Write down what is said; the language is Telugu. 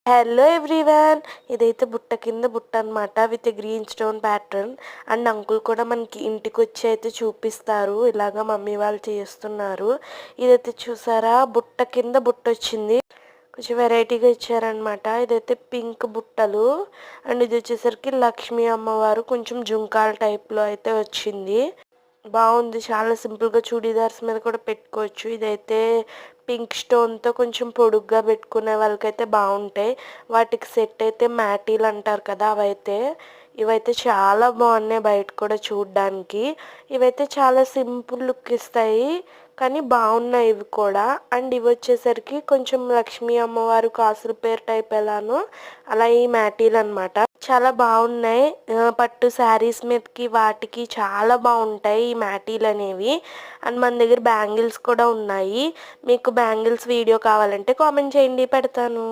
హలో ఎవ్రీవన్, ఇదైతే బుట్ట కింద బుట్ట అనమాట with green stone pattern. And uncle కూడా మనకి ఇంటికి వచ్చి అయితే చూపిస్తారు, ఇలాగా మమ్మీ వాళ్ళు చేస్తున్నారు. ఇదైతే చూసారా, బుట్ట కింద బుట్ట వచ్చింది, కొంచెం వెరైటీగా ఇచ్చారనమాట. ఇదైతే పింక్ బుట్టలు. అండ్ ఇది వచ్చేసరికి లక్ష్మీ అమ్మవారు కొంచెం జుంకాల్ టైప్లో అయితే వచ్చింది. బాగుంది, చాలా సింపుల్గా చూడీదార్స్ మీద కూడా పెట్టుకోవచ్చు. ఇదైతే పింక్ స్టోన్తో కొంచెం పొడుగ్గా పెట్టుకునే వాళ్ళకైతే బాగుంటాయి. వాటికి సెట్ అయితే మ్యాటీలు అంటారు కదా, ఇవైతే చాలా బాగున్నాయి బయట కూడా చూడ్డానికి. ఇవైతే చాలా సింపుల్ లుక్ ఇస్తాయి, కానీ బాగున్నాయి ఇవి కూడా. అండ్ ఇవి వచ్చేసరికి కొంచెం లక్ష్మీ అమ్మవారు కాసుల పేరు టైప్ ఎలానో అలా ఈ మ్యాటీలు అనమాట. చాలా బాగున్నాయి, పట్టు శారీస్ మీదకి వాటికి చాలా బాగుంటాయి ఈ మ్యాటీలు అనేవి. అండ్ మన దగ్గర బ్యాంగిల్స్ కూడా ఉన్నాయి. మీకు బ్యాంగిల్స్ వీడియో కావాలంటే కామెంట్ చేయండి, పెడతాను.